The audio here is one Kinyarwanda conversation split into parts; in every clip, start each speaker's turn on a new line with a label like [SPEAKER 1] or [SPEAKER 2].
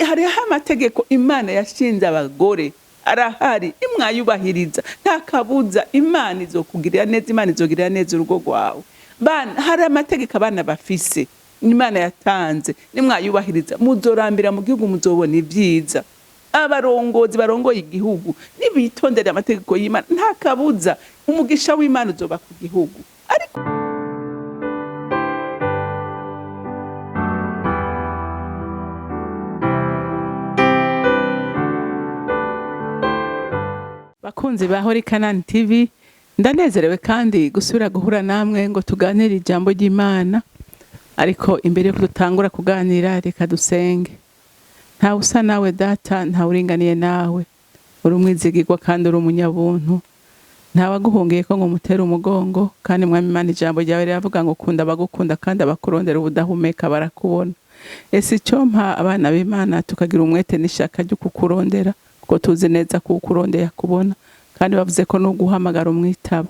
[SPEAKER 1] hariho amategeko Imana yashinze abagore arahari, nimwayubahiriza nta kabuza Imana izokugirira neza, Imana izogirira neza urugo rwawe. Hari amategeko abana bafise Imana yatanze, nimwayubahiriza muzorambira mu gihugu, muzobona ibyiza. Abarongozi barongoye igihugu nibitondera amategeko y'Imana nta kabuza umugisha w'Imana uzoba ku gihugu. Ariko bakunzi ba CANAAN TV, ndanezerewe kandi gusubira guhura namwe ngo tuganire ijambo ry'Imana. Ariko imbere yo dutangura kuganira, reka dusenge. Nta usa nawe data, nta uringaniye nawe, uri umwizigirwa kandi uri umunyabuntu. Nta waguhungiye ko ngo mutere umugongo, kandi Mwami Imana ijambo ryawe riravuga ngo kunda abagukunda kandi abakurondera ubudahumeka barakubona. Ese icyo mpa abana b'Imana tukagira umwete n'ishaka ryo kukurondera, kuko tuzi neza ko ukurondeye kubona, kandi bavuze ko no guhamagara umwitaba.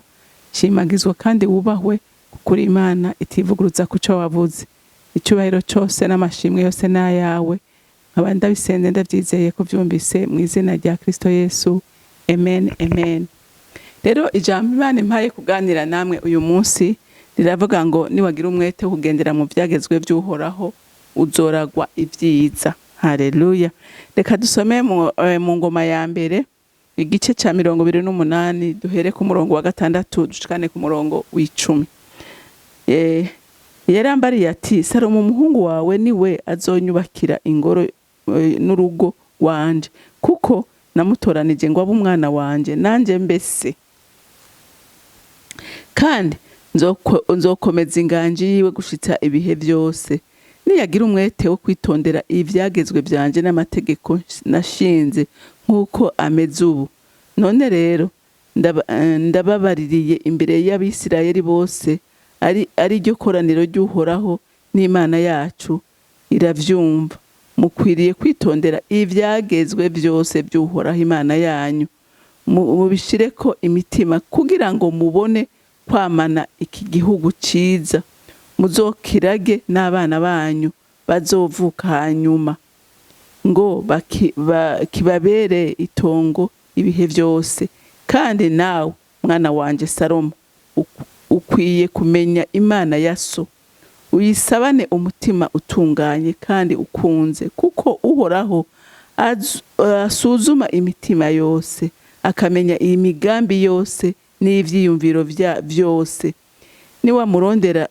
[SPEAKER 1] Shimagizwa kandi wubahwe, kuri Imana itivuguruza ku cyo wavuze. Icyubahiro cyose n'amashimwe yose n'ayawe. Abandi ndabisenze ndabyizeye ko byumvise mu izina rya Kristo Yesu. Amen, amen. Rero ijambo Imana impaye kuganira namwe uyu munsi riravuga ngo niwagira umwete kugendera mu byagezwe by'Uhoraho uzoragwa ibyiza. Haleluya. Reka dusome mu ngoma ya mbere igice cya 28 duhere ku murongo wa 6 dushikane ku murongo w'10. Yarambariye ati Salomo umuhungu wawe niwe azonyubakira ingoro n'urugo wanje, kuko namutoranije ngo abe umwana wanje nanje mbese, kandi nzokomeza inganji yiwe gushitsa ibihe byose. Niyagira umwete wo kwitondera ivyagezwe byanje n'amategeko nashinze nkuko ameze ubu. None rero ndababaririye imbere y'Abisirayeli bose, ari ryo koraniro ry'Uhoraho n'Imana yacu iravyumva. Mukwiriye kwitondera ivyagezwe byose by'Uhoraho Imana yanyu, mubishireko imitima kugira ngo mubone kwamana iki gihugu ciza, muzokirage n'abana banyu bazovuka hanyuma, ngo kibabere itongo ibihe byose. Kandi nawe mwana wanje Salomo ukwiye kumenya Imana ya so, uyisabane umutima utunganye kandi ukunze, kuko Uhoraho asuzuma imitima yose, akamenya imigambi yose n'ivyiyumviro byose.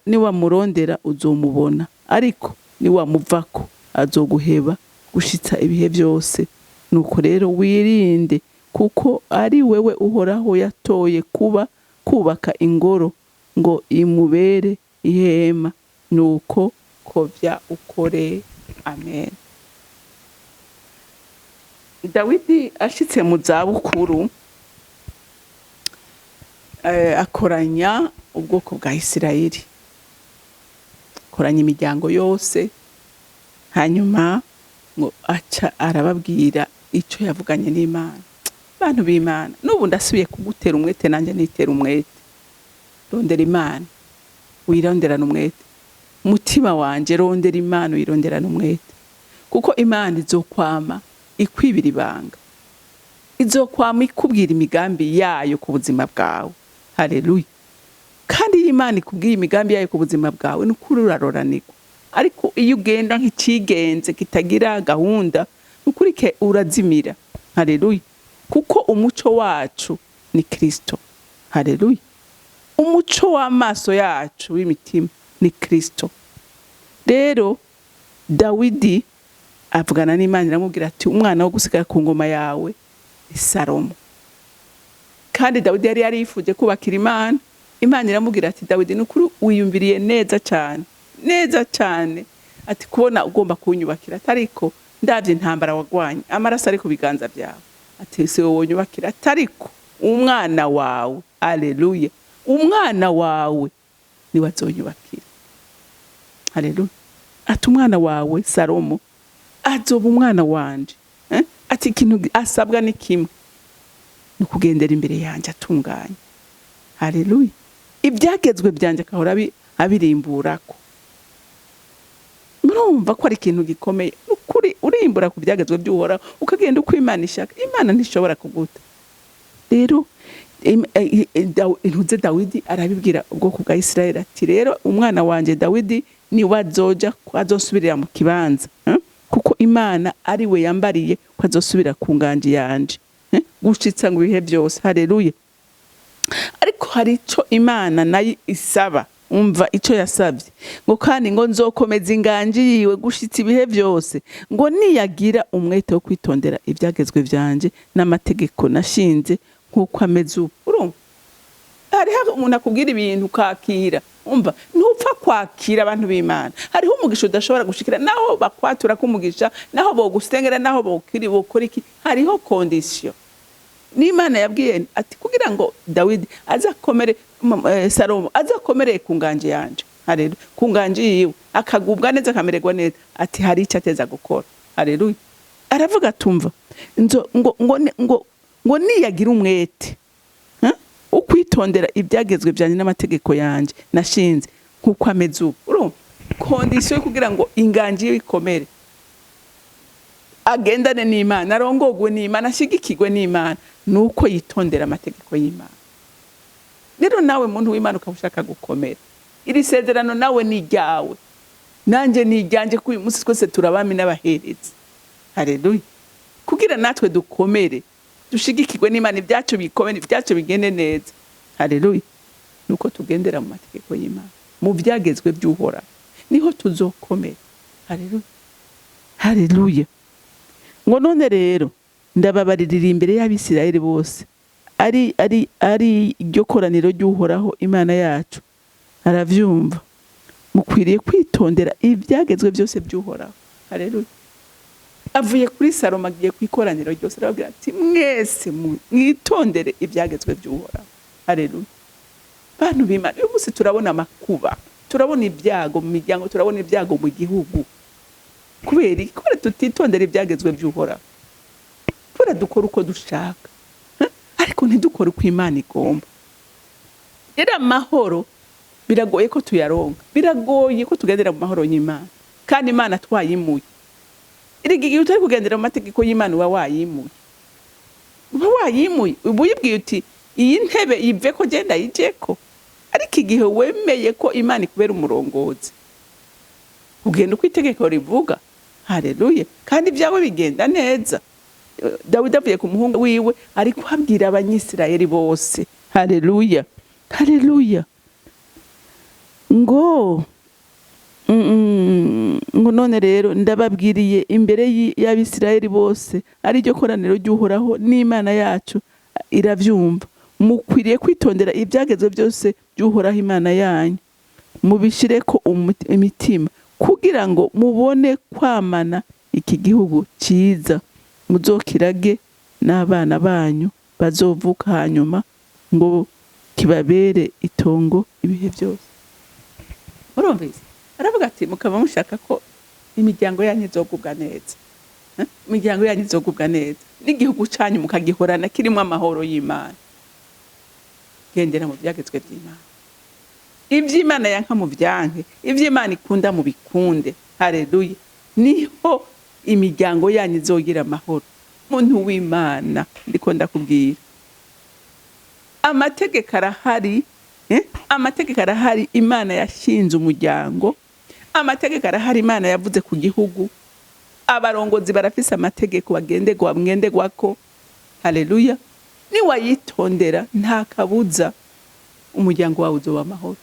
[SPEAKER 1] Niwamurondera uzomubona, ariko niwamuvako azoguheba gushitsa ibihe byose. Nuko rero wirinde, kuko ari wewe Uhoraho yatoye kubaka ingoro ngo imubere ihema. Nuko kovya ukore. Amen. Dawidi ashitse mu zabukuru, akoranya ubwoko bwa Isirayeli, akoranya imiryango yose, hanyuma ngo aca arababwira icyo yavuganye n'Imana. Bantu b'Imana, n'ubu ndasubiye kugutera umwete nanjye nitera umwete. Rondera Imana, wironderana umwete. Mutima wanje rondera Imana, wironderana umwete, kuko Imana izokwama ikwibira ibanga, izokwama ikubwira imigambi yayo ku buzima bwawe. Haleluya. Kandi Imana ikubwiye imigambi yayo ku buzima bwawe n'ukuri uraroranirwa. Ariko iyo ugenda nk'ikigenze kitagira gahunda, n'ukuri ke urazimira. Haleluya. Kuko umuco wacu ni Kristo. Haleluya. Umuco w'amaso yacu w'imitima ni Kristo. Rero Dawidi avugana n'Imana iramubwira ati umwana wo gusigara ku ngoma yawe ni Salomo. Kandi Dawidi yari yarifuje kubakira Imana. Imana iramubwira ati Dawidi n'ukuri wiyumviriye neza cyane ati kubona ugomba kunyubakira, atariko ndavye intambara wagwanye, amaraso ari ku biganza byawe, ati se wowe nyubakira, atariko umwana wawe. Haleluya. Umwana wawe ni wazonyubakira. Haleluya. Ati umwana wawe Salomo azoba umwana wanje. Ati ikintu asabwa ni kimwe, ni kugendera imbere yanje atunganye. Haleluya. Ibyagezwe byanje kahora abirimburako. Murumva ko ari ikintu gikomeye. Ukuri urimbura ku byagezwe by'uhoraho ukagenda uko Imana ishaka. Imana ntishobora kuguta. Rero intuze Dawidi arabibwira ubwoko bwa Isirayeli ati rero umwana wanje Dawidi ni wazoja kwazosubirira mu kibanza, kuko Imana ari we yambariye kwazosubira ku nganje yanje gushitsa ngo ibihe byose. Haleluya. Ariko hari ico Imana nayo isaba. Umva ico yasavye ngo kandi ngo nzokomeza inganje yiwe gushitsa ibihe byose, ngo niyagira umwete wo kwitondera ibyagezwe vyanje n'amategeko nashinze nkuko ameze ubu. Urumva hariho umuntu akubwira ibintu kakira. Umva ntupfa kwakira abantu b'Imana. Hariho umugisha udashobora gushikira naho bakwatura kumugisha, naho bogusengera, naho bokiri bokora iki. Hariho condition. N'Imana yabwiye ati kugira ngo Dawidi azakomere Salomo azakomere ku nganje yanje. Haleluya. Ku nganje yiwe akagubwa neza akamererwa neza, ati hari icyo ateza gukora. Haleluya. Aravuga tumva ngo niyagira umwete ukwitondera ibyagezwe byanje n'amategeko yanje nashinze nkuko ameze ubu. Urumva condition kugira ngo inganje yiwe ikomere, agendane n'Imana, arongogwe n'Imana, ashigikirwe n'Imana, nuko yitondera amategeko y'Imana. Rero nawe muntu w'Imana ukabushaka gukomera, iri sezerano nawe ni ryawe, nanje ni ryanje, ko uyu munsi twese turabami n'abaherezi. Haleluya. Kugira natwe dukomere, dushigikirwe n'Imana, ibyacu bikomere, ibyacu bigende neza. Haleluya. Nuko tugendera mu mategeko y'Imana, mu byagezwe by'uhoraho, niho tuzokomera. Haleluya. Haleluya. Ngo none rero ndababaririra imbere y'Abisirayeli bose ari iryo koraniro ry'uhoraho Imana yacu, aravyumva. Mukwiriye kwitondera ibyagezwe byose by'uhoraho. Haleluya. Avuye kuri Salomo agiye kwikoraniro ryose, arababwira ati mwese mwitondere ibyagezwe by'uhoraho. Haleluya. Bantu b'Imana, uyu munsi turabona amakuba, turabona ibyago mu miryango, turabona ibyago mu gihugu. Kubera tutitondera ibyagezwe by'uhoraho, kubera dukora uko dushaka, ariko ntidukore uko Imana igomba. Rero amahoro biragoye ko tuyaronka, biragoye ko tugendera mu mahoro y'Imana, kandi Imana twayimuye. Igihe utari kugendera mu mategeko y'Imana uba wayimuye, uba uyibwiye uti iyi ntebe yive ko genda yijeko. Ariko igihe wemeye ko Imana ikubera umurongozi, ugenda uko itegeko rivuga. Haleluya. Kandi ibyawe bigenda neza. Dawidi avuye ku muhungu wiwe ariko abwira abanyisirayeli bose. Haleluya. Haleluya. Ngo none rero ndababwiriye imbere y'Abisirayeli bose ari ryo koraniro ry'uhoraho n'Imana yacu iravyumva. Mukwiriye kwitondera ibyagezwe byose by'uhoraho Imana yanyu, mubishireko imitima, kugira ngo mubone kwamana iki gihugu cyiza, muzokirage n'abana banyu bazovuka hanyuma, ngo kibabere itongo ibihe byose. Urumvise aravuga ati mukaba mushaka ko imiryango yanyu izogubwa neza, imiryango yanyu izogubwa neza, n'igihugu cyanyu mukagihorana kirimo amahoro y'Imana. Gendera mu byagezwe by'Imana, iby'Imana yanka mu byanke, iby'Imana ikunda mu bikunde. Haleluya. Niho imiryango yanyu izogira amahoro. Muntu w'Imana, ndiko ndakubwira amategeko arahari, amategeko arahari. Imana yashinze umuryango, amategeko arahari. Imana yavuze ku gihugu, abarongozi barafise amategeko bagenderwako. Haleluya. Niwayitondera nta kabuza umuryango wawe uzoba amahoro.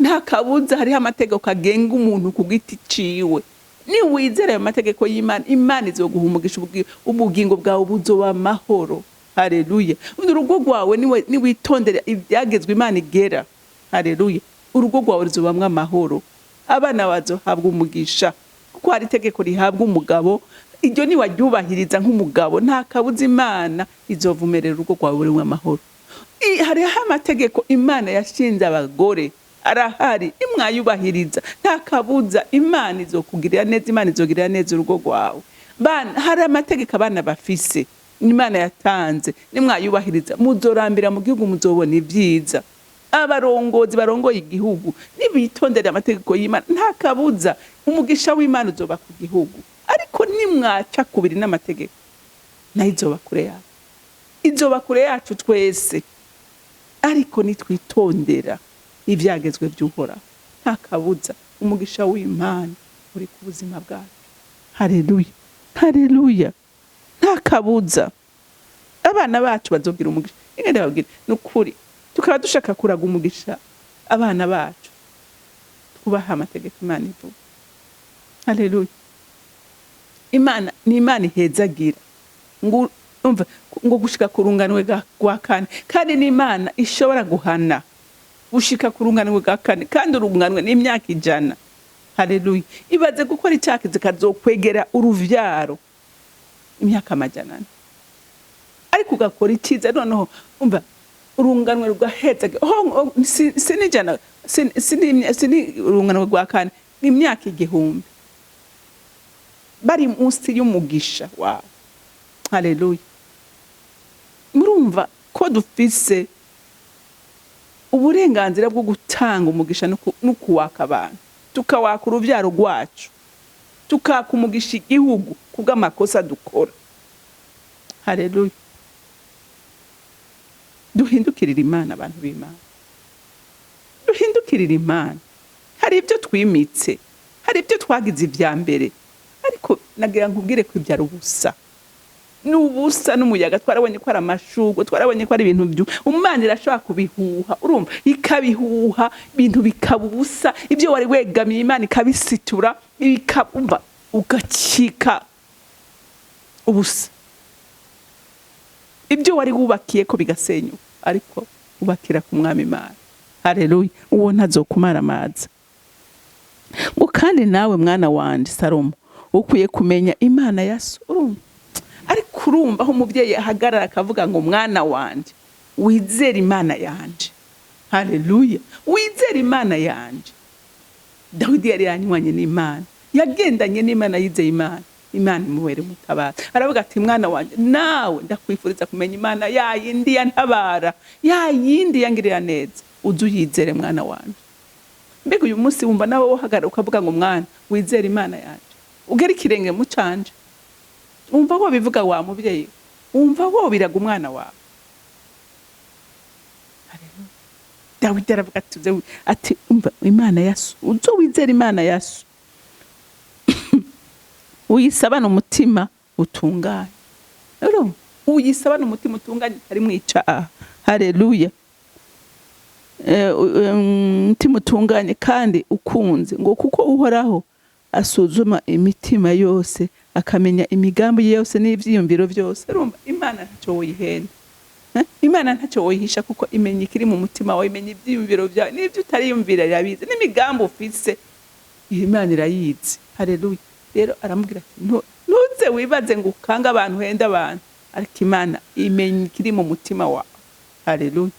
[SPEAKER 1] Nta kabuza hariho amategeko agenga umuntu ku giti ciwe. Niwizera ayo mategeko y'Imana, Imana izoguha umugisha, ubugingo bwawe buzoba amahoro. Haleluya. Urugo rwawe niwitondera ibyagezwe Imana igera. Haleluya. Urugo rwawe ruzobamwe amahoro, abana bazohabwa umugisha, kuko hari itegeko rihabwa umugabo. Iryo niwaryubahiriza nk'umugabo, nta kabuza Imana izovumerera urugo rwawe rurimwe amahoro. Hariho amategeko Imana yashinze abagore, arahari. Imwayubahiriza nta kabuza Imana izokugirira neza, Imana izogirira neza urugo rwawe. Hari amategeko abana bafise Imana yatanze, nimwayubahiriza muzorambira mu gihugu, muzobona ibyiza. Abarongozi barongoye igihugu nibitondera amategeko y'Imana, nta kabuza umugisha w'Imana uzoba ku gihugu. Ariko nimwaca kubiri n'amategeko nayo izoba kure yacu, izoba kure yacu twese. Ariko nitwitondera ivyagezwe by'Uhoraho, nta kabuza umugisha w'Imana uri ku buzima bwacu. Haleluya, haleluya, nta kabuza abana bacu bazogira umugisha. Ingene babwira nukuri, tukaba dushaka kuraga umugisha abana bacu, twubaha amategeko Imana ivuga. Haleluya. Imana ni Imana ihezagira, ngo umva ngo gushika kurunganwe gwa kane, kandi ni Imana ishobora guhana gushika kurunganwe gwa kane, kandi urunganwe n'imyaka 100. Haleluya. Ibaze gukora icyaha zikazokwegera uruvyaro imyaka 100, ariko ugakora icyiza noneho umva urunganwe rugaheza sinijana sini urunganwe gwa kane n'imyaka 1000 bari munsi y'umugisha wawe. Haleluya. Murumva ko dufise uburenganzira bwo gutanga umugisha no kuwaka abantu, tukawaka uruvyaro rwacu, tukaka umugisha igihugu kubw'amakosa dukora. Haleluya. Duhindukirira Imana, abantu b'Imana, duhindukirira Imana. Hari ibyo twimitse, hari ibyo twagize ivya mbere, ariko nagira nkubwire ko ibyara ubusa. N'ubusa n'umuyaga twarabonye ko ari amashurwe, twarabonye ko ari ibintu byo Imana irashobora kubihuha, urumva ikabihuha ibintu bikabusa, ibyo wari wegamiye Imana ikabisitura, ikabumva ugacika ubusa. Ibyo wari wubakiye ko bigasenyuka, ariko ubakira ku mwami Imana. Haleluya. Uwo ntazokumara amazi. Ngo kandi nawe mwana wanje Salomo ukwiye kumenya Imana.Yesu. Urumva ariko urumva aho umubyeyi ahagarara akavuga ngo mwana wanje wizera Imana yanje. Haleluya. Wizera Imana yanje. Dawidi yari yanywanye n'Imana, yagendanye n'Imana, yizeye Imana, Imana imuwere mutabara. Aravuga ati mwana wanje nawe ndakwifuriza kumenya Imana ya yindi yantabara, ya yindi yangirira neza, uzuyizere mwana wanje. Mbega uyu munsi wumva nawe wohagarara ukavuga ngo mwana wizera Imana yanje, ugera ikirenge mu canje, umva wo bivuga wa mubyeyi, umva wo biraga umwana wawe. Haleluya. Dawidi aravuga ati umva Imana.Yesu, uzowizera Imana.Yesu, uyisabana umutima utunganye. Rero uyisabana umutima utunganye ari mwica. Haleluya. Umutima utunganye kandi ukunze, ngo kuko Uhoraho asuzuma imitima yose, akamenya imigambi yose n'ivyiyumviro byose. Urumva Imana ntacyo woyihenda, Imana ntacyo woyihisha, kuko imenya ikiri mu mutima wawe, imenya ivyiyumviro byawe n'ibyo utariyumvira irabizi, n'imigambi ufise Imana irayizi. Haleluya. Rero aramubwira ati ntuze wibaze ngo ukanga abantu, henda abantu, ariko Imana imenya ikiri mu mutima wawe. Haleluya.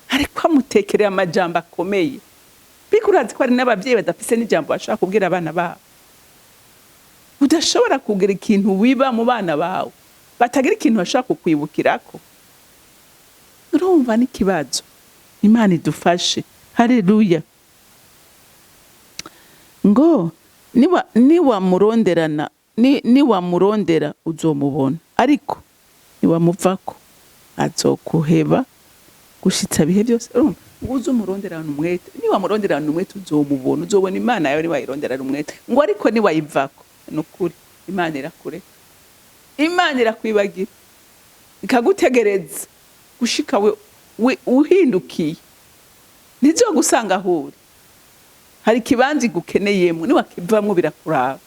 [SPEAKER 1] Ariko amutekerera amajambo akomeye, bikurazi ko ari n'abavyeyi badafise n'ijambo bashaka kubwira abana babo. Udashobora kugira ikintu wiba mu bana bawe batagira ikintu bashaka kukwibukirako. Urumva n'ikibazo. Imana idufashe. Haleluya. Ngo niwamuronderana niwamurondera uzomubona, ariko niwamuvako azokuheba gushitsa bihe byose. Urumva uzo muronderana umwete, niwamuronderana umwete uzomubona, uzobona Imana yawe niwayironderana umwete. Ngo ariko niwayivako, nukuri Imana irakure, Imana irakwibagira, ikagutegereza gushika we uhindukiye, ntizogusanga ahuri. Hari kibanzi gukeneyemo, niwakivamwo birakuraba,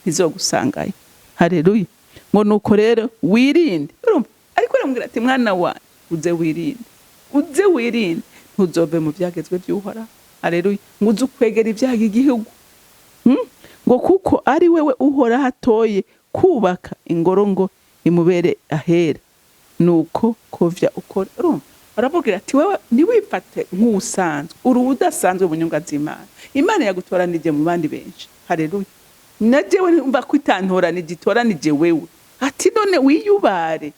[SPEAKER 1] ntizogusangayo. Haleluya. Ngo nuko rero wirinde. Urumva ariko aramubwira ati mwana wa uze wirinde, uze wirinde, ntuzove mu byagezwe by'Uhoraho. Haleluya. Ngo uze kwegera ibyaha igihugu, ngo kuko ari wewe Uhoraho atoye kubaka ingoro ngo imubere ahera, nuko kovya ukora. Urumva arabubwira ati wewe niwifate nk'usanzwe, uri udasanzwe mu nyunga z'Imana. Imana yagutoranije mu bandi benshi. Haleluya. Najewe umva kwitantoranije, itoranije wewe. Ati none wiyubare,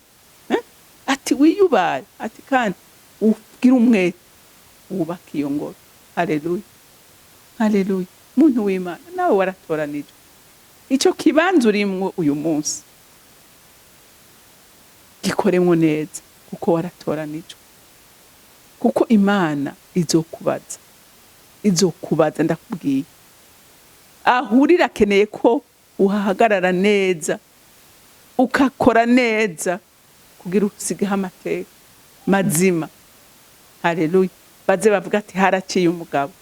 [SPEAKER 1] ati wiyubare, ati kandi ugira umwete wubaka iyo ngoro. Haleluya. Haleluya. Muntu w'Imana nawe waratoranije, ico kibanza urimwo uyu munsi gikoremwo neza kuko waratoranijwe, kuko Imana izokubaza ndakubwiye. Ahurira akeneye ko uhahagarara neza ukakora neza kugira usigeho amateka mazima. Haleluya. Baze bavuga ati haraciye umugabo,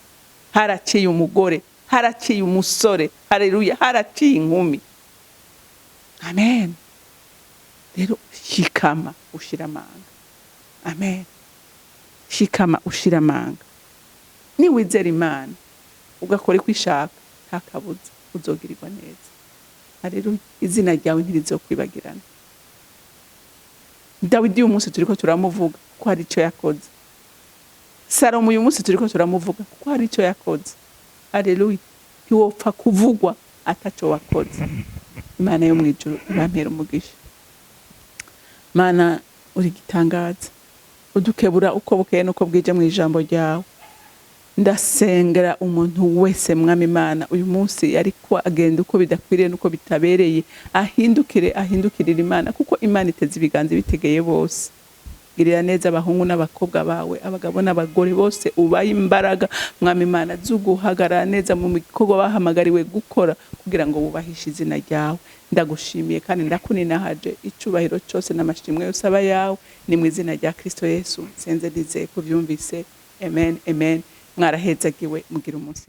[SPEAKER 1] haraciye umugore, haraciye umusore, haleluya, haraciye inkumi. Amen. Rero shikama ushira amanga. Amen. Shikama ushira amanga. Ni wizera Imana ugakora iko ishaka, nta kabuza uzogirirwa neza. Haleluya. Izina ryawe ntirizokwibagirana. Dawidi uyu munsi turiko turamuvuga ko hari ico yakoze. Salomo uyu munsi turiko turamuvuga ko hari ico yakoze. Haleluya. Ntiwopfa kuvugwa ataco wakoze. Imana yo mwijuru ibampera umugisha. Mana uri gitangaza, udukebura uko bukeye nuko bwije mu ijambo ryawe. Ndasengera umuntu wese mwami Imana uyu munsi ariko agenda uko bidakwiriye nuko bitabereye, ahindukirira Imana, kuko Imana iteze ibiganza bitegeye bose. Girira neza abahungu n'abakobwa bawe, abagabo n'abagore bose, ubaye imbaraga mwami Imana zuguhagarara neza mu bikorwa bahamagariwe gukora kugira ngo bubahishe izina ryawe. Ndagushimiye kandi ndakuninahaje, icubahiro cyose n'amashimwe yose aba yawe, ni mu izina rya Kristo Yesu senze nizeye ko byumvise. Amen, amen. Mwarahezagiwe, mugira umunsi.